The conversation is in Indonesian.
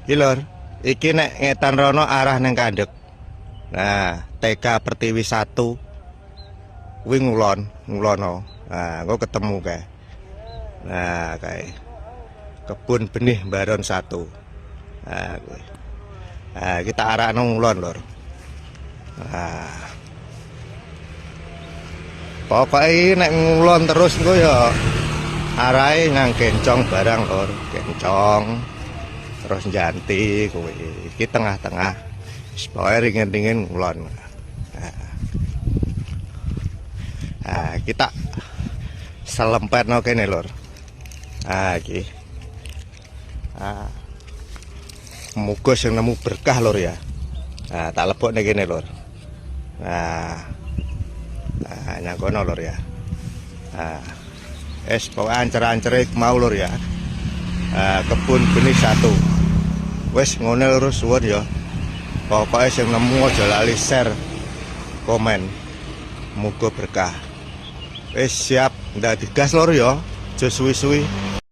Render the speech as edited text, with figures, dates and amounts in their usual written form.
Iki lur, iki nek ngetan rono arah neng Kandek. Nah, TK Pertiwi 1 kuwi ngulono. Nah, engko ketemu kae. Nah, kae. Kebun benih Baron 1. Nah, kuwi. Nah, kita arahno ngulon, lur. Nah. Pokoknya nek ngulon terus engko ya arahe nang kencong barang, lur. Kencong. Terus janti kuwi. Iki tengah-tengah. Pokoke ringin-ringin ngulon. Nah, kita selempetno kene, lur. Nah, iki. Nah. Muga sing nemu berkah, lur ya. Nah, tak lebokne kene, lur. Nah. Nah, nyang kono, lur ya. Nah. Pokoke ancer-ancere mau, lur ya. Kebun benih 1. Wis ngene, lur, suwun ya. Pokoke sing nemu aja lali share, komen. Muga berkah. Wis siap ndak digas, lur ya. Aja suwi-suwi.